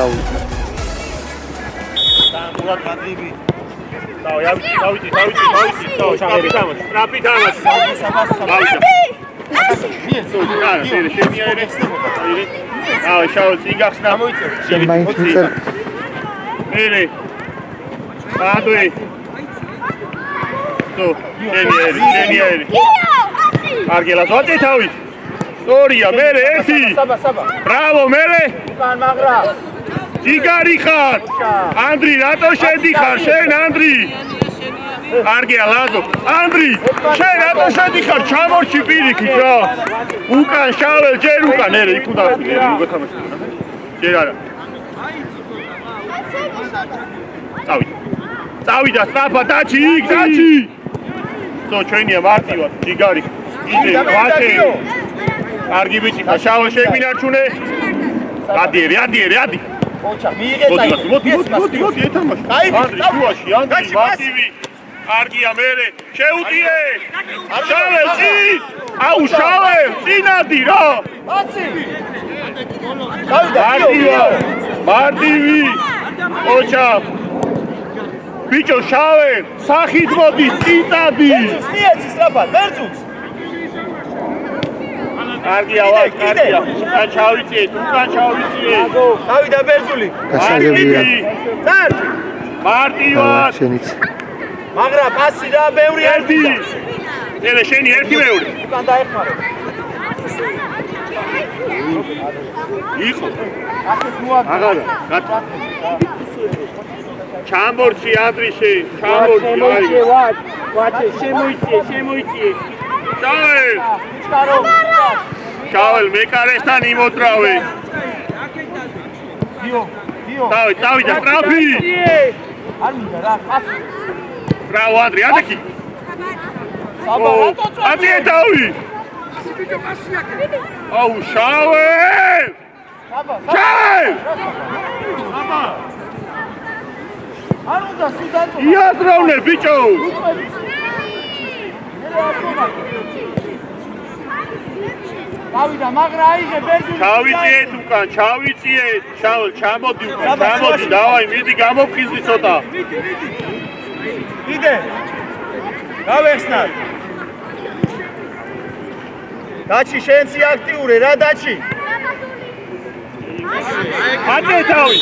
დაუვიდა. მურად მადრიბი. დავიცი. ტრაპი თამაში. შაულ წიგახს დამოიწევ. მერე. ბადვი. შენიერი. კარგია, ზოწი თავი. სწორია, მერე ერთი. ბრავო, მერე. უკან მაგრა. ჯიგარი ხარ. ანდრი, რატო შედიხარ? შენ ანდრი. კარგია, ლაზო. ანდრი, შენ რატო შედიხარ? ჩამორჩი პირიქით რა. უკან შაվել, ჯერ უკან, ერე, იქ უნდა გეთამაში. ჯერ არა. წავიდა სწრაფად, დაჩი, იქ, დაჩი. ზო, ჩვენია მარტივად, ჯიგარი. იდე, ვაჩე. კარგი ბიჭი ხარ, შაվել შეგვინარჩუნე. ადი. ოჩა, მიიღე. მოდი, ეთამაში. ანდრი, შუაში, ანდრი, მარტივი. კარგია, მერე, შეუტიე. შაվել, წინ. აუ, შაվել, წინადი რა. აცი. მარტივი. ოჩა. ბიჭო, შაվել, სახით მოდის, წიწადი. მიეცი სწრაფად, ბერძუნს. კარგია, კარგია. უკან ჩავიწიეთ. გავიდა ბერძული. გასაგებია. წარ. მარტივად. შენიც. მაგრა პასი და ბევრი ერთი. ელე შენი ერთი მეორე. უკან დაეხმარო. იყო. აღარა, გატა. ჩამორჩი ანდრიში, ჩამორჩი. ვაჩე, შემოიწიე. ჩავალ, მეკარესთან იმოძრავე. წავიდა სტრაფი. არ მინდა რა, ხასი. ბრავო ანდრი, ადექი. აწიე თავი. აუ, შაվել. შაվել. არ უნდა სუდანო. იაზროვნე ბიჭო. გავიდა, მაგრა აიღე ბერძული. ჩავიწიეთ უკან, შაվել, ჩამოდი უკან, დავაი, მიდი გამოფხიზდი ცოტა. იდე. გავეხსნათ. დაჩი შენცი აქტიურე რა დაჩი? აწე თავი.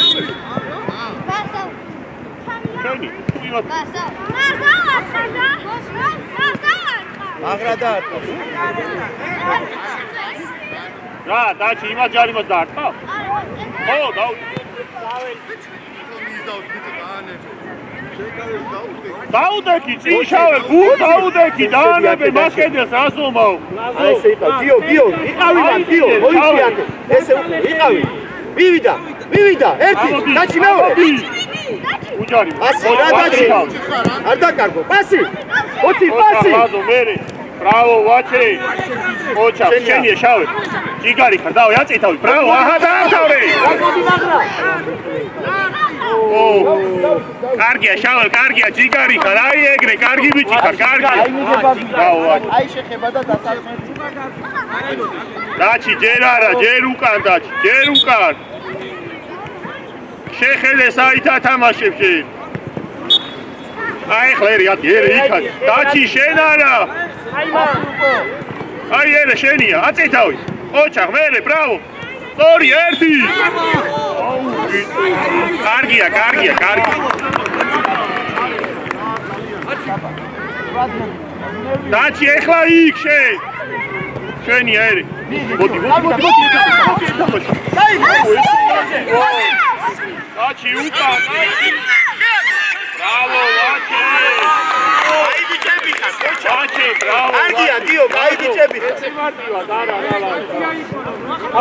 მაგრა დაარტყა. რა, დაჩი იმას ჯარიმას დაარტყა? ხო, დაუდექი, წინ შაվել, გულ დაუდექი, დაანებე, მას კედელს რას მომაო? აი ესე იყო, გიო, იყავი მან, გიო, მოიწი აკე, ესე იყავი, მივიდა, ერთი, დაჩი მეორე. უჯარი, პასი, რა დაჩი, არ დაკარგო, პასი, პასი. ლაზო, მერე, ბრავო, ვაჩე, ოჩა, შენია შავე, ჯიგარი ხარ, დავი, აწი თავი, ბრავო, აჰა, დაამთავრე. კარგია, შაվել, კარგია, ჯიგარი ხარ, აი ეგრე, კარგი ბიჭი ხარ, კარგი. აი შეხება და დასალმები. დაჩი, ჯერ არა, ჯერ უკან დაჩი, ჯერ უკან. შეხედე საითა თამაშებ შენ. აი ხლერი, ერე იქა. დაჩი, შენ არა. აი ერე, შენია, აწე თავი. ოჩა, მერე, ბრავო. სწორი, ერთი. კარგია. დაჩი, ეხლა იქ შენ. შენია ერე. მოდი. დაჩი, უკან. ბრავო, ვაჩე. აი ბიჭები ხარ, ოჩა. ვაჩე, ბრავო. კარგია, დიო, აი ბიჭები ხარ. ეცე მარტივად, არა.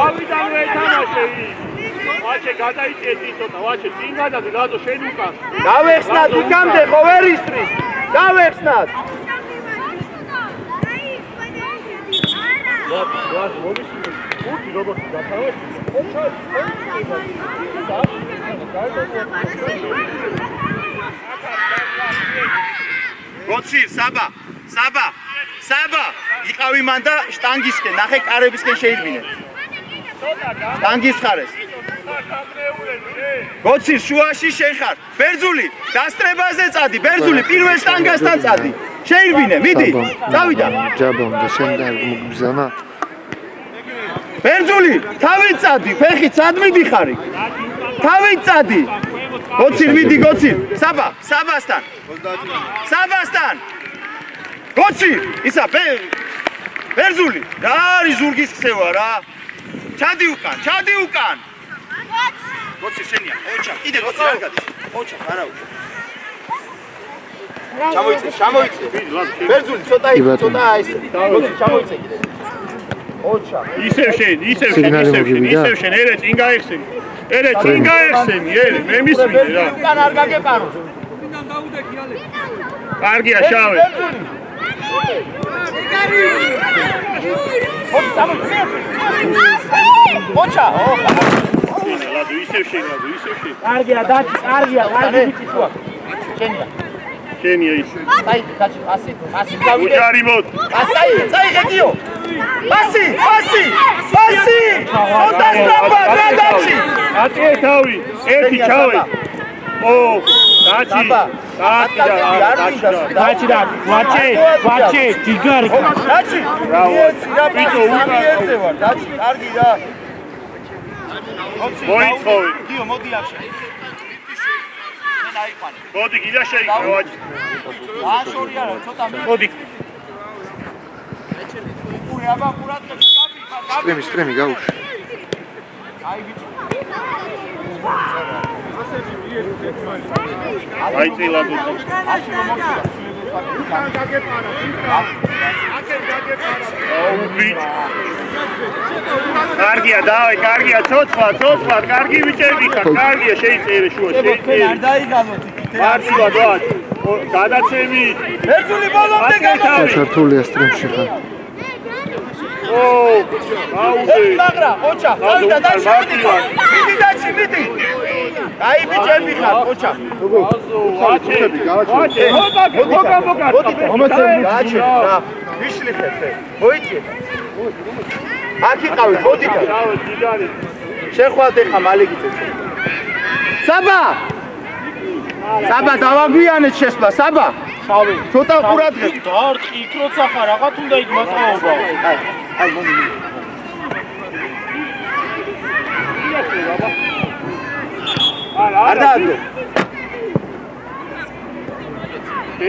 ავიდანვე თამაშე იქ. ვაჩე, გადაიწიეთ ცოტა, ვაჩე, წინ გადადი, ლაზო, შენ უკან. გავეხსნათ, უკამდე ხო ვერ ისწრის. გავეხსნათ. ლაზო, მომისმინე. ხუთი რობოტი გათავაში. გოცი, საბა. იყავი მან და შტანგისკენ, ნახე კარებისკენ შეირბინე. შტანგის ხარეს. გოცი შუაში შენ ხარ. ბერძული დასტრებაზე წადი. ბერძული პირველ შტანგასთან წადი. შეირბინე, მიდი. წავიდა. ჯაბამ და შენ და მოგზანა. ბერძული, თავი წადი, ფეხი წად მიდიხარი. თავი წადი. გოცი მიდი, გოცი. საბა, საბასთან. საბასთან. გოცი, ისა ბერძული, რა არის ზურგის ქცევა რა? ჩადი უკან, ჩადი უკან. გოცი შენია. ოჩა, კიდე გოცი არ გადის. ოჩა, არა უკან. ჩამოიწე, ჩამოიწე. ბერძული, ცოტა ის. გოცი ჩამოიწე კიდე. ოჩა. ისევ შენ, ისევ შენ, ერე წინ გაიხსენი. ერე წინ გაიხსენი, ერე, მე მისმინე რა. უკან არ გაგეპარო. კარგია, შავე. ოჩა, ლადო, ისევ შენ. კარგია, დაჩი, კარგია, კარგი ბიჭი შუა. შენია ის. საიტი, დაჩი, ასი გავიდე. უჯარი მოდ. საიტი, გიო. ასი. ოდას ტრამპა, გადაჩი. აწე თავი, ერთი ჩავე. ო, დაჩი. დაჩი, ვაჩე, ჯიგარი. დაჩი. ბიჭო, უკან. დაჩი, კარგი რა. მოიწოვე. გიო, მოდი აქ შე. მოდი, გიდა შეიკრა, ვაჭი. აშორი არა, ცოტა მე. მოდი. აბა ყურადღება სტრემი გაუშვი. აი ბიჭო. აი წილად უკან. აში რომ მოხდა. კარგია, დავაი, კარგია, ცოცხლად, კარგი ბიჭები ხარ, კარგია, შეიწერე შუა, შეიწერე. არ დაიგალოთ. მარტივად ვარ. გადაცემი. ბერძული ბოლომდე და ჩართულია სტრემში ხარ. ო, აუდე. მაგრა, ოჩა, გავიდა დაჩი, მიდი. აი ბიჭები ხარ, ოჩა. ვაჭე. მოგა. დაჩი, რა. ვიშლი ხეთე. მოიწიე. აქ იყავით, მოდით. შეხვალთ ეხა მალეგიწე. საბა, დავაგვიანეთ შესვლა, საბა. შავი. ცოტა ყურადღებით. დარტყი, იქ როცა ხარ, რაღაც უნდა იქ მასწავლობა. აი, მომი. არ დაადო.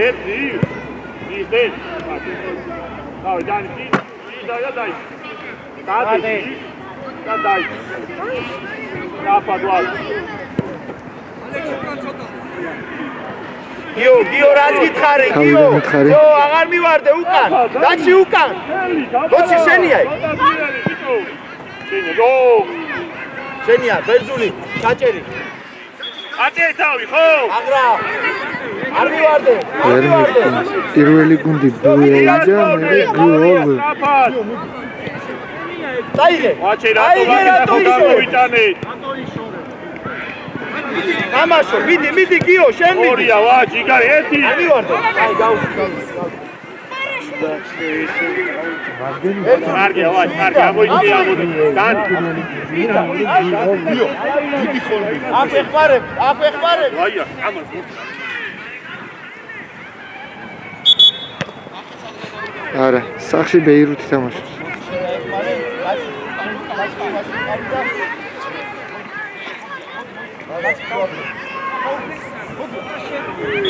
ერთი. ისეთ. დავი, დაი. დაი. დაფადვალ. გიო რას გითხარი, გიო? ძო, აღარ მივარდე უკან. დაჩი უკან. გოცი შენია. შენია, ბერძული, ჩაჭერი. აწე თავი, ხო? აღრა. არ მივარდე. პირველი გუნდი ბუეიდა, მე გოლ. დაიღე. ვაჭე რატო გამოვიტანე? ამაშო, მიდი გიო, შენ მიდი. ორია ვაჭი, გარი ერთი. არ მივარდე. აი, გავუსვი. კარგია, ვაჭი, კარგი, ამოიწია, ამოდი. დანი. დიდი ხოლმე. აქ ეხმარებ. აია, ამას მოხდა. არა, სახში ბეირუთი თამაშობს.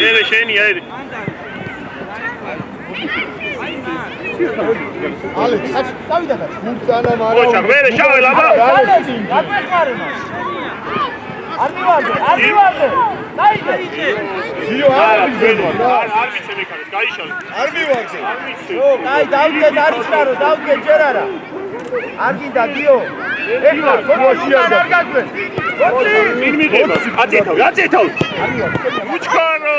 ერე შენია, ერე. ალექს, დავიდა და მურცანა მარა. ოჩა, მერე შავე ლაბა. არ მივარდე. დაიგე. გიო, არ ვიცი მეკარეს, გაიშალე. არ მივარდე. ო, კაი, დავდგე, არის გარო, დავდგე, ჯერ არა. არ გინდა გიო. ეხლა გოჩი არ გაგვე. გოჩი, მინ მიღება. აწე თავი. უჩქარო.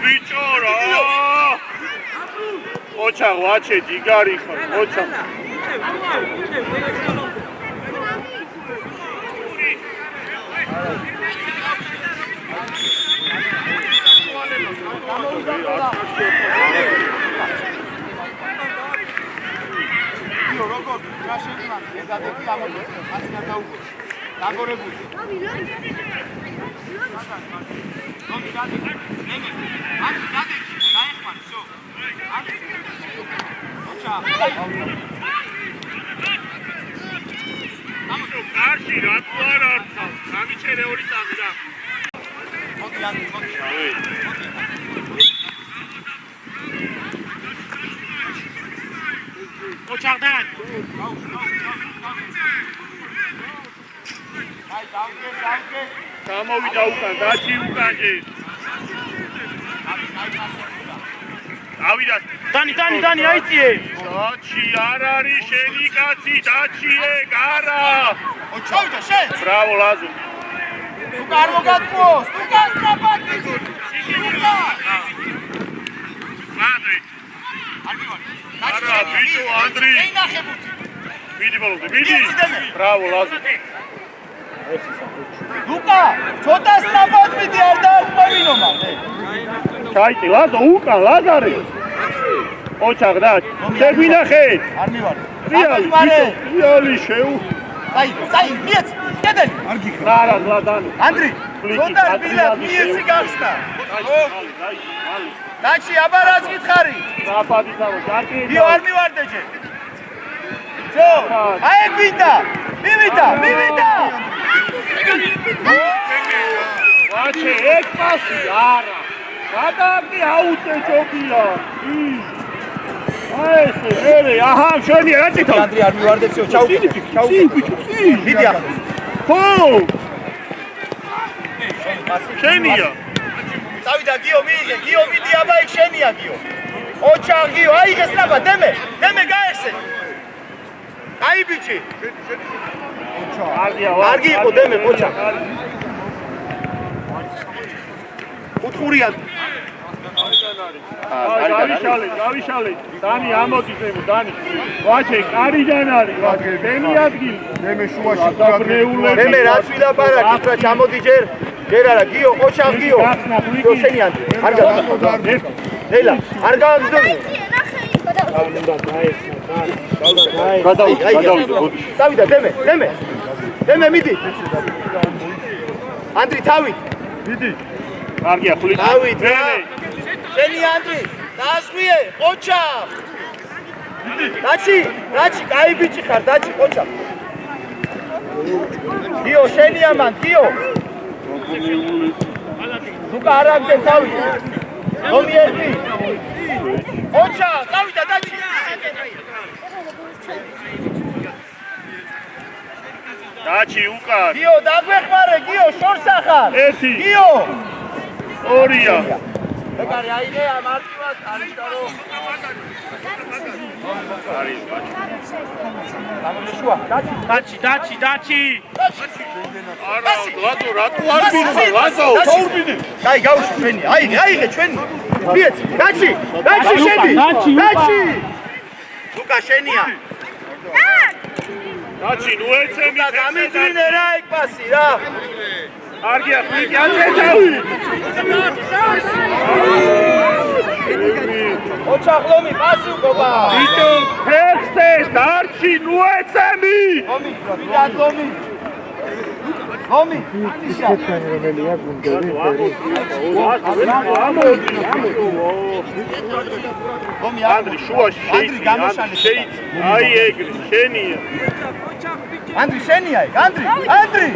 ბიჭო რა. ოჩა, ვაჩე, ჯიგარი ხარ, ოჩა. დაგორებული. კარში რა თუ არ არცავ, გამიჩერე ორი წამი რა. ოჩაღდან. აი დავგე. გამოვიდა უკან, დაჩი უკანჯე. ავიდა. დანი აიწიე. დაჩი არ არის შენი კაცი, დაჩიე, გარა. ოჩავდა შენ. ბრავო ლაზო. თუ არ მოგატყუოს, თუ გასტრაპატი. მადრი. არა, ბიჭო, ანდრი. მიდი ბოლომდე, მიდი. ბრავო ლაზო. ლუკა, ცოტა სწრაფად მიდი, არ დაარწმევინო მალე. ჩაიწი ლაზო, უკან ლაზარი. ოჩაღდა. შეგვინახეთ. არ მივარ. რეალი შეუ. აი, მიეც, კედელი. რა ლადანი. ანდრი, ცოტა ბილა მიეცი გახსნა. დაჩი, აბა რაც გითხარი? რაფადი თავო, ჯაკი. ბიო არ მივარდე ჯერ. ძო, აი გვინდა. მივიდა. ვაჩე, ეგ პასი არა. გადააკი აუწე ჯობია. აი ესე, ელე, აჰა, შენია რა წითო. ანდრი არ მივარდეციო, ჩაუკიდე. მიდი ახლა. ხო. შენია. წავიდა გიო, მიდი, აბა იქ შენია გიო. ოჩა გიო, აიღე სწრაფად, დემე გაეხსე. აი ბიჭი. კარგი იყო დემე, ოჩა. უთხურია. გავიშალე. დანი ამოდი ზემო, დანი. ვაჩე, კარიდან არის, ვაჩე, დემი ადგილი. დემე შუაში დემე რაც ვილაპარაკი, რა ჩამოდი ჯერ არა, გიო, ოჩა გიო. გიო შენი ანდრი. არ გააგზავნე. ნელა, არ გააგზავნე. დავიდა დემე მიდი. ანდრი თავით. მიდი. კარგია, ხული. დავით რა. შენი ანდრი, დაასხვიე, ოჩა. დაჩი, კაი ბიჭი ხარ, დაჩი, ოჩა. გიო, შენია მან, გიო. ლუკა არ აგდე თავით. რომი ერთი. ოჩა, წავიდა დაჩი. დაჩი უკან. გიო, დაგვეხმარე, გიო, შორს ახარ. ერთი. გიო. ორია. ეგარი აიღე ამ არტივას, არის და რო. არის ბაჭი. გამოდეშუა, დაჩი. არა, რატო არ მიდიხარ, ლაზო, თორბინე. აი, გავუშვი ჩვენი, აიღე ჩვენი. მიეც, დაჩი შედი. დაჩი. ლუკა შენია. დაჩი, ნუ ეცემი. გამიძვინე რა ეგ პასი რა. კარგია, ფიქი აწეთავი. ოჩა ხლომი პასი უკობა. ბიჭო, ფეხზე დარჩი, ნუ ეცემი. ლომი. რომელია გუნდები ანდრი შუაში შეიცი. აი ეგრე, შენია. ანდრი შენია ეგ, ანდრი.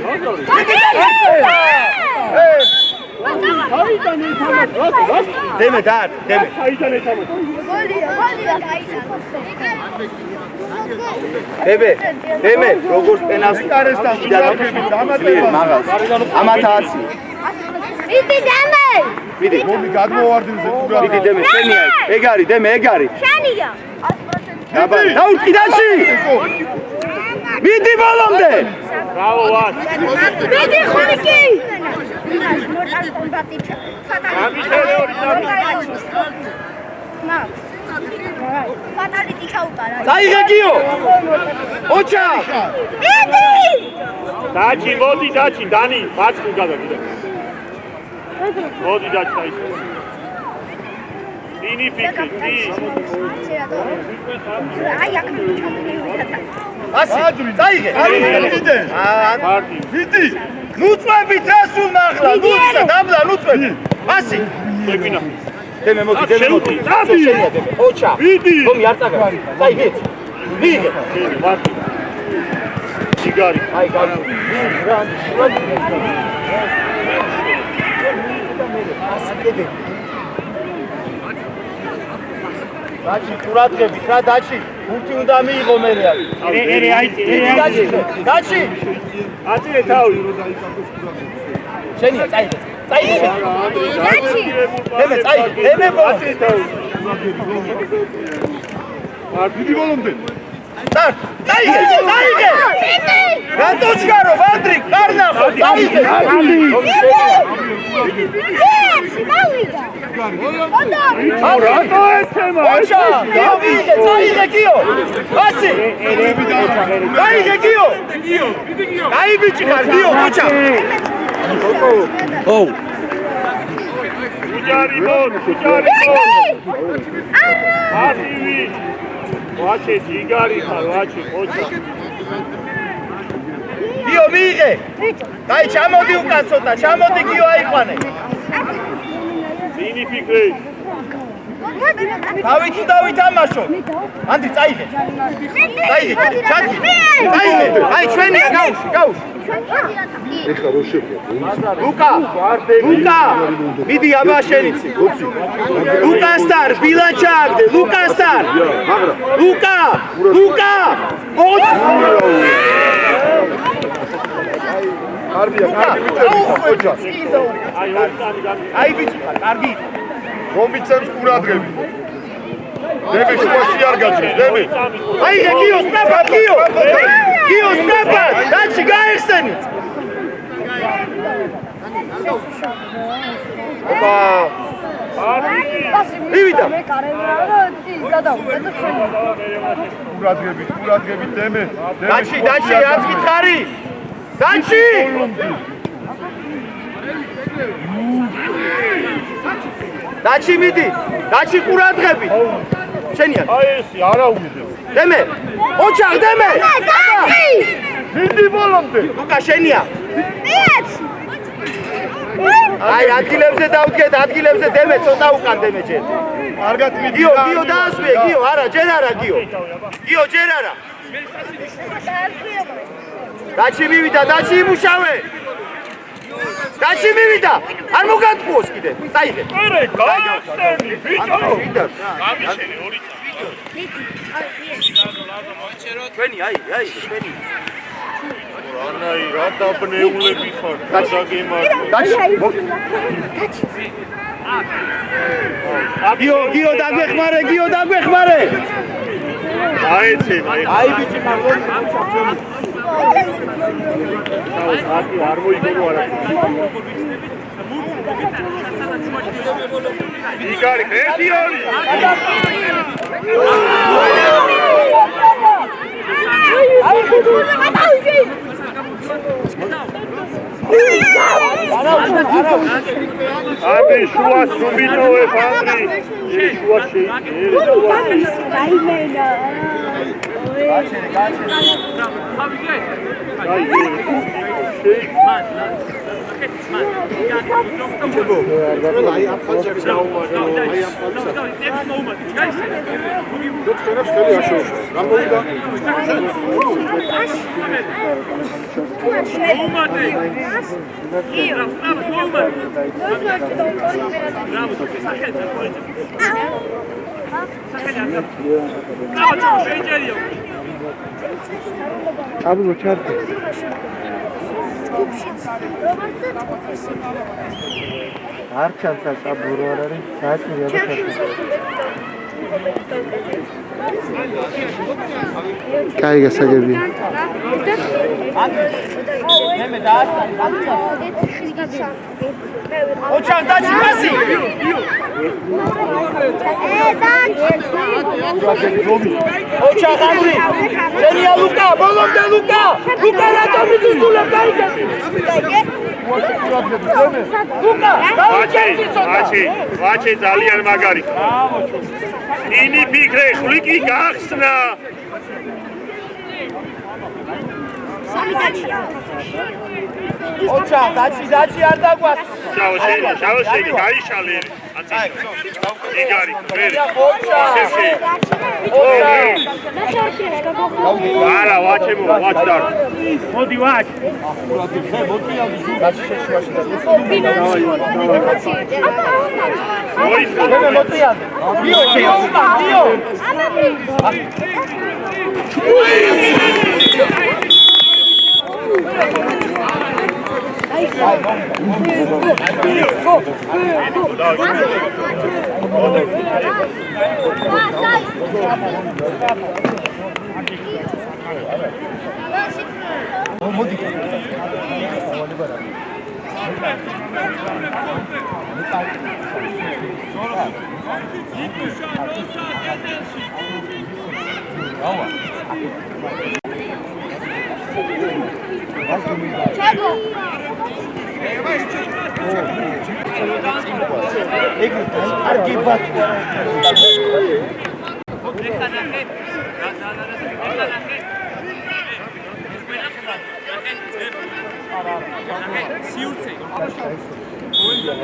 დემე. დემე, როგორც პენალს კარესთან ამათაცი. მიდი. მომი გადმოვარდინზე თუ რა. მიდი დემე, შენია ეგ არის, დემე ეგ არის. შენია. დაუჭი დაჩი. მიდი ბოლომდე. ბრავო ვარ. მიდი ხურიკი. გამიშელე ორი წამი. ფატალიტი ჩაუყარა. დაიღე გიო. ოჩა. მიდი. დაჩი, მოდი დაჩი, დანი, მაცკუ გადაგიდა. მოდი დაჩი და ისე. ნინი ფიქრი. აი აქ ჩამოვიდა. ასე წაიღე მიდი ნუწვებით რასულ ნახლა ნუწვა დაბლა ნუწვები ასე შეგვინა დემე მოდი დემე მოდი შენია დემე ოჩა მიდი ხომი არ წაგა წაიღე მიიღე მარტი სიგარი აი გაიგე დაჩი ყურადღებით რა დაჩი გუნდი უნდა მიიღო მე დაჩი აწირე თავი შენია წაიღე დაჩი დემე წაიღე დემე აწირე თავი მიდი ბოლომდე წაიღე რატო ჩქარო ვანდრიკ კარნახო წაიღე რატო ეცემა ოჩა გიო წაიღე გიო ასე წაიღე გიო აი ბიჭი ხარ გიო ოჩა ო უჯარი მოდ არტივი ვაჩე ჯიგარი ხარ ვაჩე ოჩა გიო მიიღე აი ჩამოდი უკან ცოტა ჩამოდი გიო აიყვანე ძინი ფიქრე დავით ვითამაშო ანდი წაიღე ჩადი წაიღე აი ჩვენია გაუში ეხლა რო შეხვდა ლუკა მიდი აბა შენიცი ლუკასთან ბილა ჩააგდე ლუკასთან ლუკა კარგია ოჯა აი ბიჭი ხარ კარგი რომიცემს ყურადღები დემე შუაში არ გაჭრეს დემე აიღე გიო სნაპად გიო სნაპად დაჩი გაიხსენი ოპა მივიდა ყურადღები დემე დაჩი რაც გითხარი დაჩი დაჩი მიდი დაჩი ყურადღები შენია აი ესი არა უმიდე დემე ოჩახ დემე მიდი ბოლომდე ლუკა შენია აი ადგილებზე დავდგეთ ადგილებზე დემე ცოტა უკან დემე ჯერ კარგად მიდი გიო დაასვიე გიო არა ჯერ არა გიო ჯერ არა დაჩი მივიდა დაჩი იმუშავე დაჩი მივიდა არ მოგატყუოს კიდე წაიღე არე გაიხსენი ბიჭო გამიშენი ორი ჩვენი აი ჩვენი ანაი რა დაბნეულები ხარ დაგემართ გიო დაგვეხმარე აეცემა აი ბიჭი ხარ არ მოიგონო არა იგარი ერთი ორი აბი შუა სუმიტოვე ბანდრი შუა აბლო ჩარტი არ ჩანს აბლო არ არის საჭიროა და ჩარტი კაი გასაგები მე დაასწარი ოჩახ დაჩი მასი ოჩახ ანდრი შენია ლუკა ბოლომდე ლუკა რატომ მიწულა გაიგე ლუკა ვაჩე ძალიან მაგარი ინი ფიქრე ხვლიკი გახსნა სამი დაჩია. ოჩა, დაჩი არ დაგვას. შავ შეგი, გაიშალე. აცი. იგარი, მერე. ოჩა. სესე. არა, ვაჩემო, ვაჩდარ. მოდი ვაჩ. დაჩი შეშუაში და მოიც. მოწიანდე. დიო.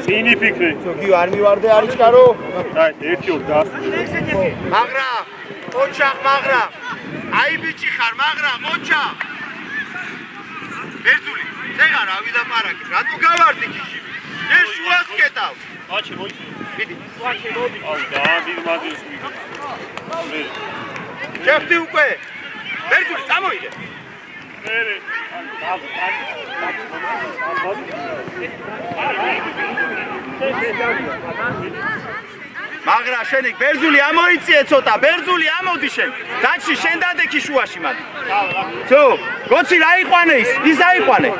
წინი ფიქრი. გიო არ მივარდე არის კარო. აი, ერთი ორ და. მაგრა, ოჩა, მაგრა. აი ბიჭი ხარ, მაგრა, ოჩა. ბერძული, ზეღა რა ვილაპარაკი, რატო გავარდი ქიში? ჯერ შუას კეტავ. ვაჩი, მოიწი. მიდი. ვაჩი, მოდი. აუ, და დიდ მადლს მიგე. შეხტი უკვე. ბერძული, წამოიდე. მერე. მაგრა შენი ბერძული ამოიწიე ცოტა, ბერძული ამოდი შენ. დაჩი შენ დადექი შუაში მათ. ცო, გოცი რა იყვანე ის აიყვანე.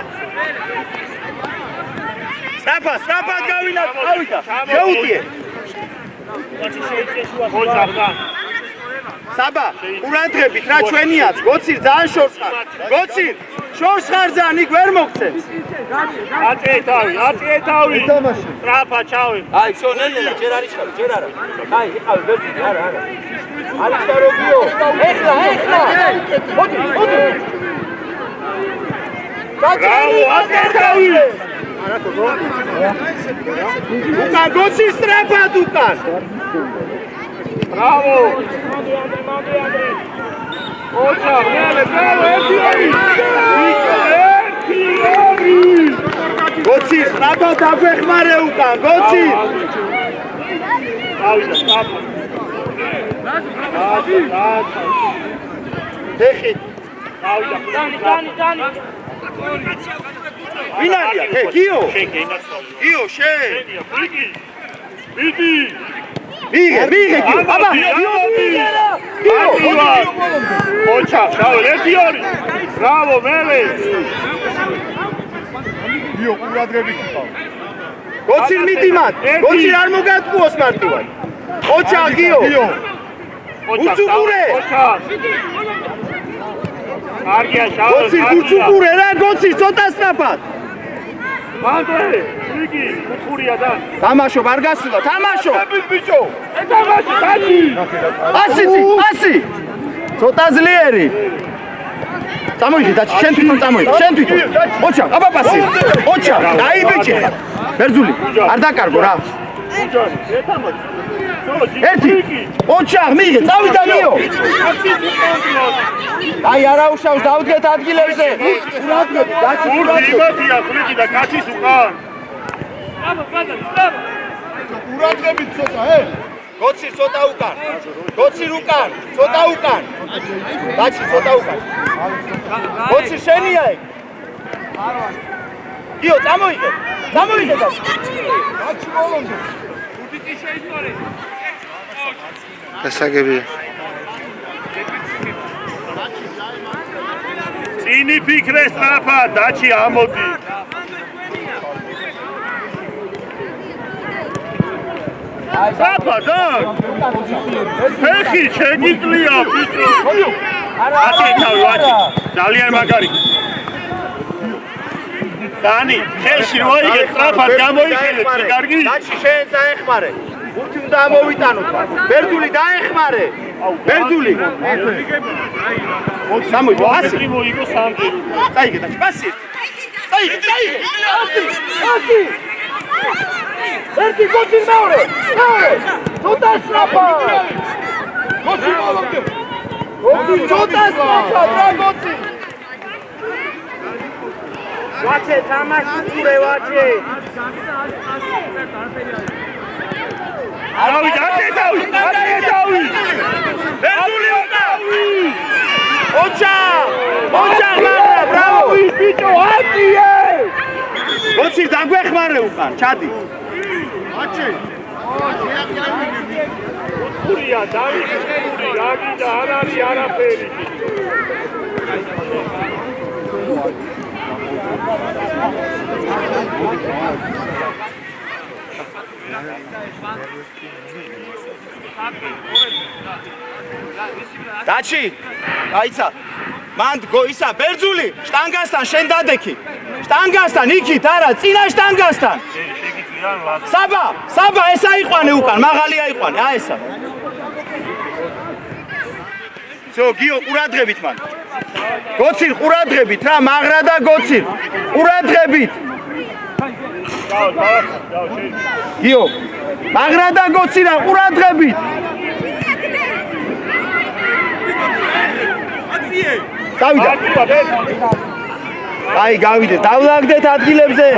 სრაფად გავინა, ავიდა. შეუტიე. საბა, ყურადღებით რა ჩვენიაც, გოცი ძალიან შორს ხარ. გოცი, შორს ხარ ძალიან, იქ ვერ მოგცემს. აწე თავი. სტრაფა ჩავი. აი, ცო ნელ-ნელა ჯერ არის ხარ, ჯერ არა. აი, იყავი ბერძული, არა. არის ხარო გიო. ეხლა. მოდი. ბრავო, აწე თავი. უკან გოცი სტრაფად უკან. ბრავო. ოჩა, ბრავო, ერთი ორი. გოცი, სტრაფად აგვეხმარე უკან, გოცი. ავიდა, სტაპა. ეხით. ავიდა. დანი. ვინ არია? გიო. გიო, შენ. მიდი. მიგე, გიო. აბა, გიო. ოჩა, შავ, ერთი ორი. ბრავო, მერე. გიო, ყურადღებით იყავ. გოცი მიდი მათ. გოცი არ მოგატყუოს მარტივად. ოჩა, გიო. უცუყურე. ოჩა. არგია, შავ. გოცი, უცუყურე რა, გოცი, ცოტა სტრაფად. მანდე, იგი, უხურია და. თამაშო, არ გასულა, თამაშო. ბიჭო. ეთამაში, დაჩი. 100. ცოტა ძლიერი. წამოიღე დაჩი, შენ თვითონ წამოიღე, შენ თვითონ. ოჩა, აბა პასი. ოჩა, დაი ბიჭი. ბერძული, არ დაკარგო რა. ერთი. ოჩა, მიიღე, წავიდა გიო. აი არა უშავს, დავდგეთ ადგილებზე. ყურადღებით, დაჩი. იმათია, ხლიკი და კაცის უკან. ყურადღებით ცოტა, გოცი ცოტა უკან. გოცი უკან, ცოტა უკან. დაჩი ცოტა უკან. გოცი შენია ეგ. გიო, წამოიღე. დაჩი. დაჩი ბოლომდე. დასაგებია. წინი ფიქრე სტრაფა, დაჩი ამოდი. სტრაფა და. ფეხი შეგიძლია ბიჭო. აწე თავი, ვაჩი. ძალიან მაგარი. დანი, ხელში მოიგე სტრაფად გამოიყენეთ, კარგი? დაჩი შენ დაეხმარე. ურთი უნდა ამოვიტანოთ. ბერძული დაეხმარე. ბერძული. გამოიგო, ასე. კი მოიგო სამდე. წაიგე და პასი. წაიგე. პასი. ერთი გოლი მეორე. ცოტა სწრაფა. გოლი მოვაგდე. გოლი ცოტა სწრაფა, რა გოლი. ვაჩე თამაში წურე ვაჩე. დავი, დაჭედავი. ბერზული ოჩა, მარა, ბრავო. ბიჭო, ატიე. გოცი დაგვეხმარე უკან, ჩადი. ხურია, დავი, ხური, რაგი და არ არის არაფერი. დაჩი, აიცა. მან ისა ბერძული, შტანგასთან შენ დადექი. შტანგასთან იქით არა, წინა შტანგასთან. საბა, ეს აიყვანე უკან, მაღალი აიყვანე, ესა. всё, გიო, ყურადღებით მან. გოცილ ყურადღებით რა, მაგრა და გოცილ. ყურადღებით. გიო, მაგრა და გოცილ, ყურადღებით. გავიდა. აი, გავიდეთ, დავლაგდეთ ადგილებზე.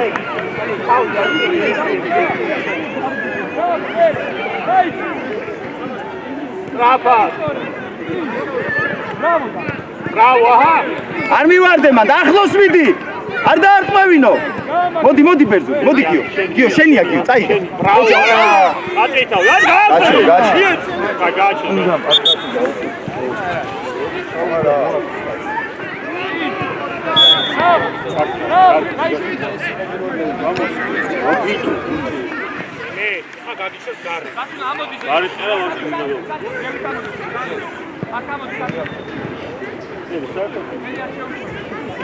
ტრაფა. ბრავო, აჰა. არ მივარდე მან, ახლოს მიდი. არ დაარტყმევინო. მოდი ბერძული, მოდი გიო. გიო, შენია გიო, წაიგე. ბრავო. აწეითავ, გაჩი.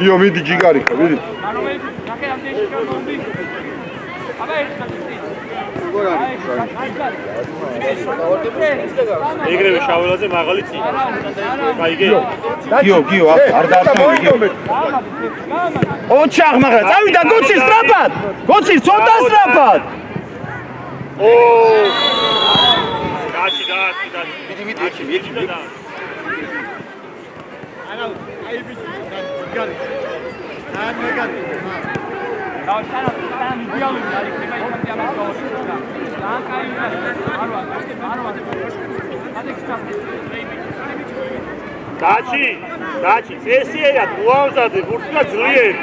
იო მიდი ჯიგარიკა, მიდი. ეგრევე შაველაზე მაღალი წინ. გაიგე? გიო, არ დაარტყმევინო. ოჩახ მაგრა, წავიდა გოცი სწრაფად. გოცი ცოტა სწრაფად. გაჩი. მიდი. დაჩი, წესია, მოამზადე, ვურთლა ძლიერი.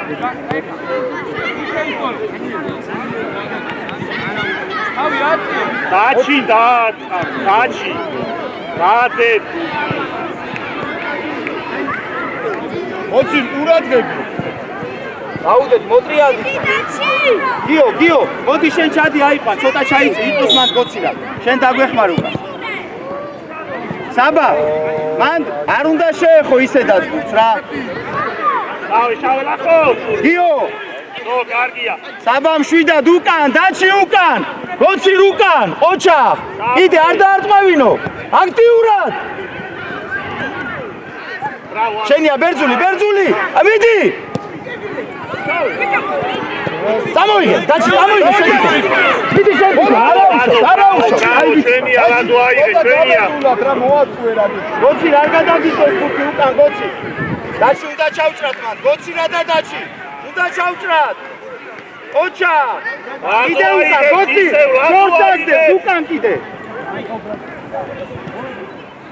დაჩი, რადე. მოცი ყურადღები. აუდეთ მოტრიალდი. გიო, მოდი შენ ჩადი აიყვან, ცოტა ჩაიწი, იყოს მან გოცილა. შენ დაგვეხმარ უკან. საბა, მან არ უნდა შეეხო ისე დაწყვეტს რა. დავი, შაველახო. გიო, ნო, კარგია. საბა მშვიდად უკან, დაჩი უკან. გოცი უკან, ოჩა. კიდე არ დაარტყმევინო. აქტიურად. შენია ბერძული, მიდი. წამოიგე, დაჩი, შენ. მიდი შენ. არაუშო. შენია, რადო აიგე, შენია. რა მოაწვე რა. გოცი არ გადაგიწევს ხუთი უკან გოცი. დაჩი უნდა ჩავჭრათ მან, გოცი რა და დაჩი. უნდა ჩავჭრათ. ოჩა. კიდე უკან, გოცი. შორსაგდეს უკან კიდე.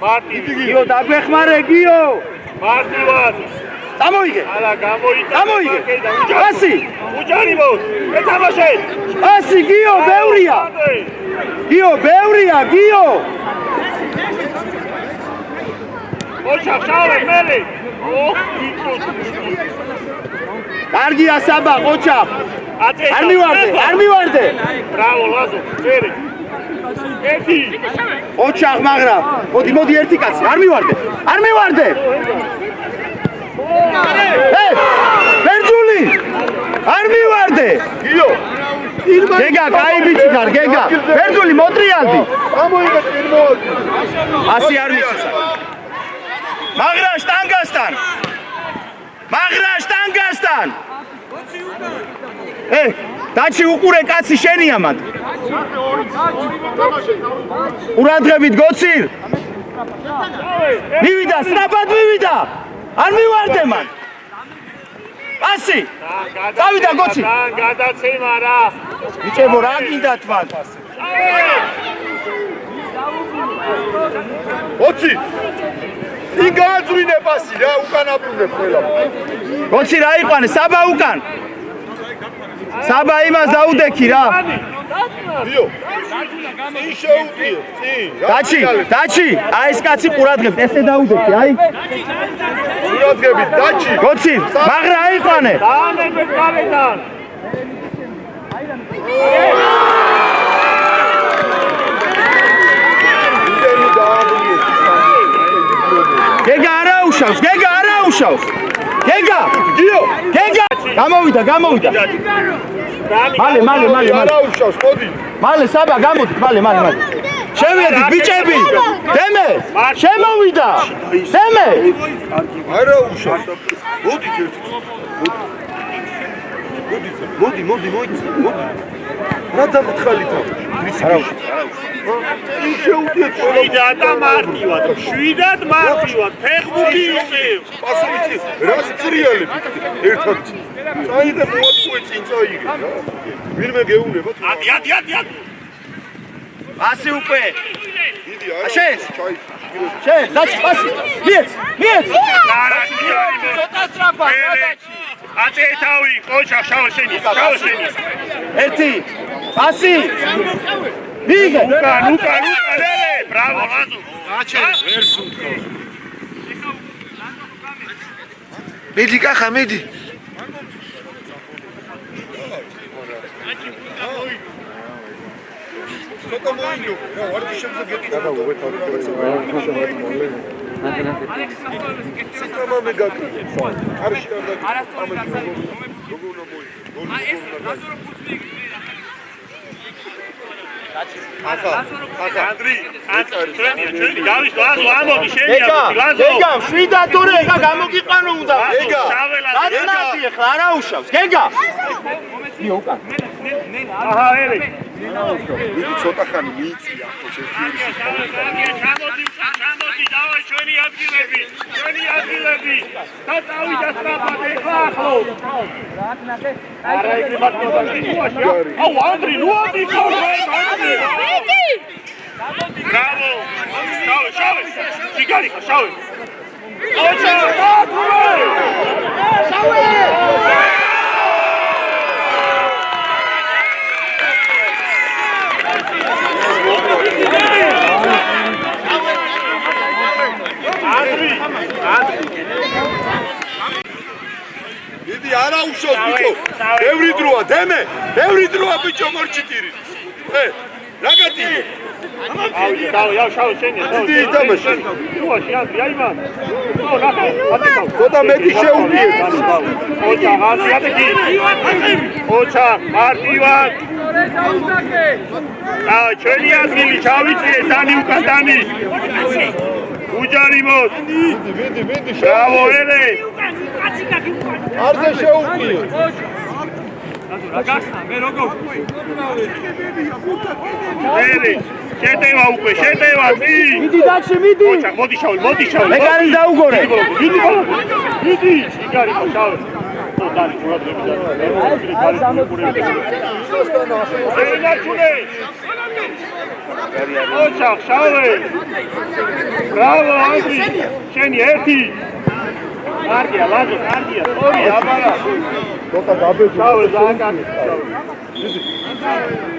მარტივი. გიო დაგვეხმარე, გიო. მარტივად. წამოიგე. არა, გამოიწე. წამოიგე. ასი. უჯარიმო. ეთამაშე. ასი, გიო, ბევრია. გიო. ოჩა, შავე, მელი. კარგია საბა, ოჩა. აწეითავ. არ მივარდე. ბრავო, ლაზო, წერი. ერთი. ოჩა მაგრა. მოდი ერთი კაცი. არ მივარდე. ბერძული. არ მივარდე. გიო. გეგა, კაი ბიჭი ხარ, გეგა. ბერძული მოტრიალდი. ამოიგე წინ მოდი. ასი არ ვიცი. მაგრა შტანგასთან. მაგრა შტანგასთან. დაჩი უყურე კაცი შენია მათ. ყურადღებით გოცირ. მივიდა, სწრაფად მივიდა. არ მივარდე მან. პასი. წავიდა გოცი. გადაცემა რა. ბიჭებო რა გინდათ მან? ოცი წინ გააძვინე პასი რა უკან აბრუნებ ყველა გოცი რა იყვანე საბა უკან საბა იმას დაუდექი რა დიო წინ შეუტიო წინ დაჩი აი ეს კაცი ყურადღებით ესე დაუდექი აი ყურადღებით დაჩი გოცი მაგრა აიყვანე დაანებეთ გარედან გეგა არა უშავს გეგა გეგა გამოვიდა მალე არა უშავს მოდი მალე საბა გამოდით მალე შევიედით ბიჭები დემე შემოვიდა დემე არა უშავს მოდი რა დამთხალი თან არა უშავს შეუდიეთ ყველა შვიდად მარტივად ფეხბურთი იწევ პასივიცი რა სტრიალები ერთად წაიღე მოაწყვე წინ წაიღე რა ვინმე გეუნება თუ ადი პასი უკვე დიდი არა შენს დაჩი პასი მიეც ცოტა სწრაფად აწე თავი ყოჩა შავ შენი ერთი პასი მიგე უკან ბრავო ლაზო ვერს უთხოვს მედი კახა მედი ცოტა მოიგო რა ვარდი შემზე გეკითხა სიტამა მე გაკეთე არში არ ანდრი ჩვენი გავის ლაზო ამოდი შენია ლაზო გეგა შვიდად თორე ეხა გამოგიყვანო უნდა გეგა ატნათი ეხლა არა უშავს გეგა აჰა ერი დიდი ცოტა ხანი მიიწია ხო ჩამოდი დავай ჩვენი ადგილები და წავიდა სწრაფად ეხლა ახლო არა იქნება აუ ანდრი ნუ ადი Bravo! Šauj! Čigari, šauj! Oča! Šauj! Andri! დიდი არა უშავს ბიჭო ბევრი დროა დემე ბევრი დროა ბიჭო მორჩიტირი რა გატიო Ia șau șenie. დიდი თამაში Nu, așa, ia Ivan. Nu, lasă, atâta. ცოტა მეტი შეუძლიეთ Oța, Andri, ia de aici. Oța, Marti Ivan. Ჩვენი ადგილი ჩავიწიე დანი უკან დანი. უჯარიმოს. მიდი Bravo, ელე. არზე შეუძლიეთ ელი, შეტევა უკვე, შეტევა, მიდი დაჩი მიდი ოჩა, მოდი შავი. მე გარის დაუგორე მიდი, იგარი შავი. დანი, ყურადღებით დანი. ოჩა, შავი. Bravo, Andri. შენი ერთი. კარგია, ლაზო, კარგია. ორი, აბარა. ცოტა გაბეჭდი შავი, ზაკანი.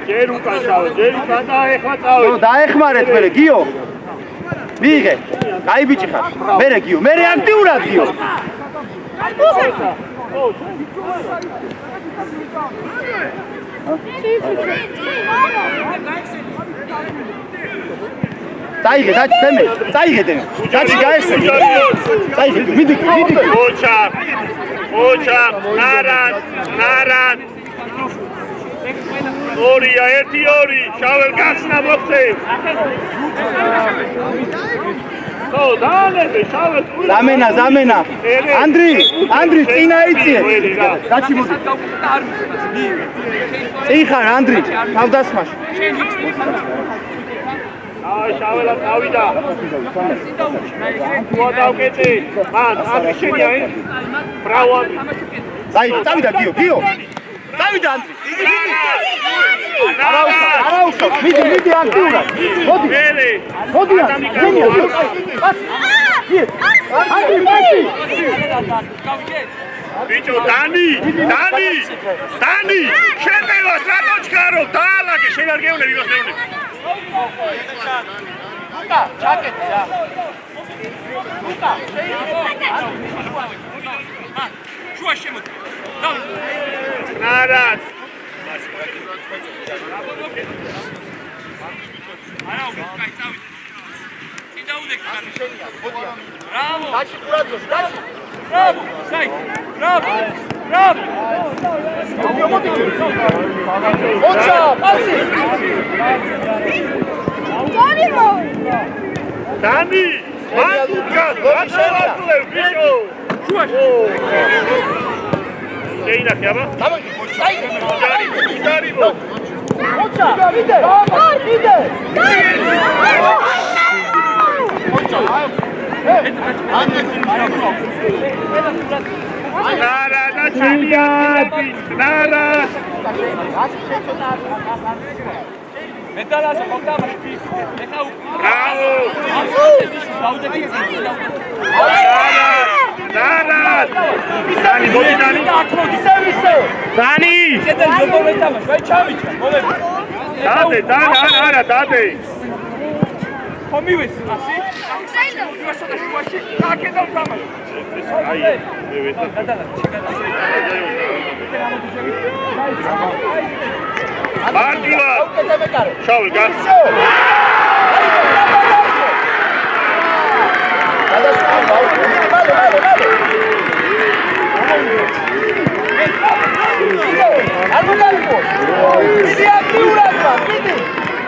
ჯერ უკან შავი, ჯერ უკან და ეხლა წავი. დაეხმარეთ მერე გიო მიიღე კაი ბიჭი ხარ მერე გიო მერე აქტიურად გიო წაიღე დაჩი დემე წაიღე დემე დაჩი გაესე წაიღე მიდი ოჩა ნარად ორია ერთი ორი შაվել გახსნა მოხდე ზამენა. ანდრი, წინა იწიე. გაჩი მოდი. წინ ხარ, ანდრი, თავდასხმაში. აი, შაველა დავიდა. გუა დავკეტე. მან, ანდრი შენია, ბრავა. წავიდა გიო. წავიდა ანდრი. არაუშავ. მიდი აქტიურად. მოდი. ანდრი, პასი. ბიჭო, დანი, შეტევას რატო ჩქარო? დაალაგე, შენ არ გეუნები იმას მეუნები. ლუკა, ჩაკეტე რა. ლუკა, შუა შემოდი. ნარად. ბრავო. დაჩი ყურადღებას, დაჩი. Bravo, sai, bravo. ოჩა, პასი. დანი, მანუკა, ვაშალატლევ, ბიჭო. შეინახე, აბა? დამოდი, აი. დარივო. ოჩა, ვიდე. ოჩა, ნარა და ჩემიანი, ნარა. მეტალას მოხდამში. ეხა ბრავო. ნარა. დანი, მოდი დანი. დანი. კედელ როგორ თამაშ, ვაი ჩავიჭრა, მომები. დადე, დადე. ხომივეს, ასი? ვასადა შუაში, აკედელ თამაშ. აი, მე ვეცა. მარტივა. შაულ გას.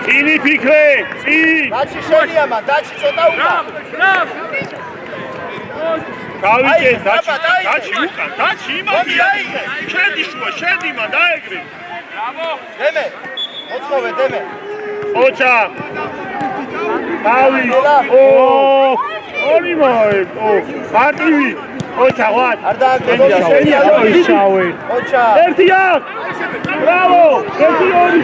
წინი ფიქრე, წინ. დაჩი შენია მან, დაჩი ცოტა უკან. გავიჭე, დაჩი უკან, დაჩი იმათია. შედი მან, დაეგრე. დემე, მოწოვე დემე. ოჩა. დავი. ორი მოე, მარტივი. ოჩა, ვარ. არ დააგდო, შენია, ისავე. ოჩა. ერთია. ბრავო, ერთი ორი.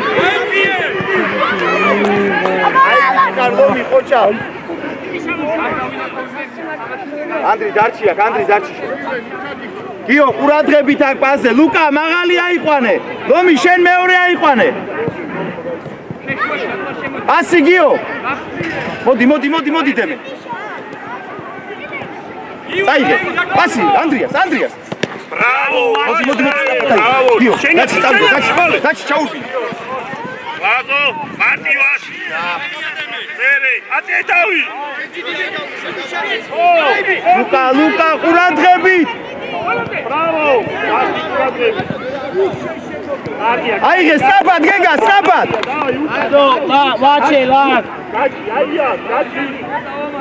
კარლომი ყოჩა. ანდრი დარჩი. გიო, ყურადღებით აქ პასზე. ლუკა, მაღალი აიყვანე. ლომი, შენ მეორე აიყვანე. პასი გიო. მოდი დემე. წაიგე. პასი, ანდრიას. ბრავო, მოდი. ბრავო. გიო, დაჩი ჩაურბი. ლაზო, მარტივას. მერე, აწეთავი. ლუკა, ყურადღებით. ბრავო, ყურადღებით. აიღე, სწრაფად, გეგა, სწრაფად. ვაჩე, ლად. გაჩი.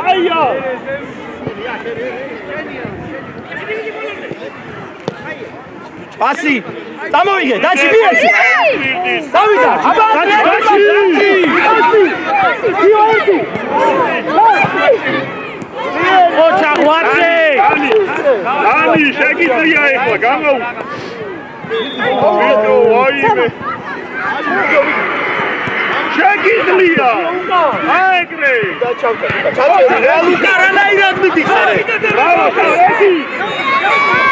აია. პასი. წამოვიღე, დაჩი მიეცი. დავიდა. აბა, დაჩი. ოჩა, ვაჩე. დანი, შეგიძლია ეხლა გამოუ. ვიდო, ვაიმე. შეგიძლია. აეგრე. ჩაჭერი, რა ლუკა რანაირად მიდიხარ? ბრავო, ერთი.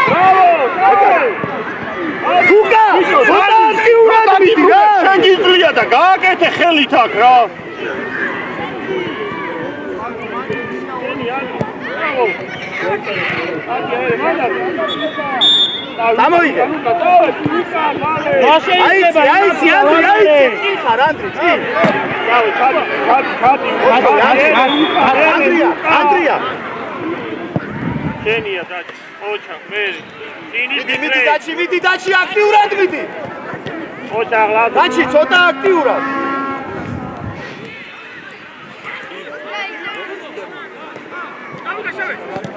ბრავო, ლუკა, ცოტა აქტიურად მიდი რა. შეგიძლია და გააკეთე ხელით აქ რა. დამოიღე. აიცი, წინ ხარ, ანდრი, წინ. ანდრია. შენია დაჩი, ოჩა, მერი. მიდი, დაჩი, აქტიურად მიდი. ოჩა, ლაზო. დაჩი, ცოტა აქტიურად.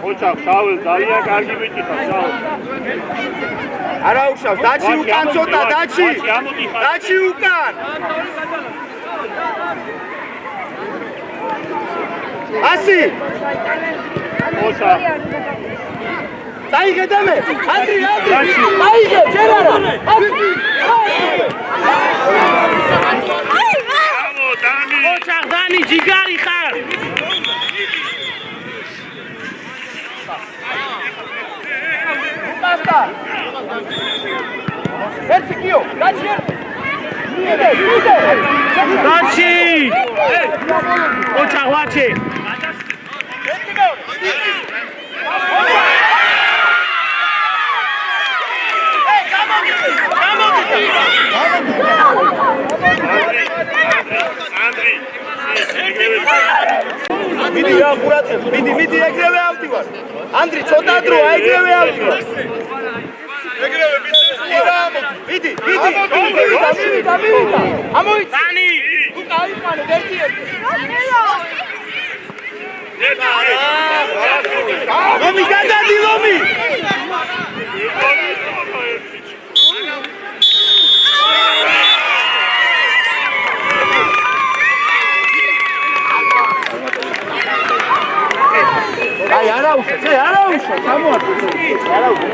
ოჩახ, შაվել, ძალიან კარგი ბიჭი ხარ, შაվել. არა უშავს, დაჩი უკან ცოტა, დაჩი. დაჩი უკან. ასი. ოჩახ. დაიგე დამე. ანდრი. დაიგე, ჯერ არა. ბრავო, დანი. ოჩახ, დანი, ჯიგარი ხარ. უკასტა. ერთი კიო, დაჩი ერთი. მიდე. დაჩი. ოჩახ, ვაჩი. ერთი მეორე. ანდრი. მიდი რა ყურადღებ, მიდი ეგრევე ავდივარ. ანდრი ცოტა დროა ეგრევე ავდივარ. ეგრევე მიდი. ამოიწ. დანი. თუ გაიყანე ერთი. ლომი გადადი ლომი. აი არა უშო, გამოაქვს. არა უშო.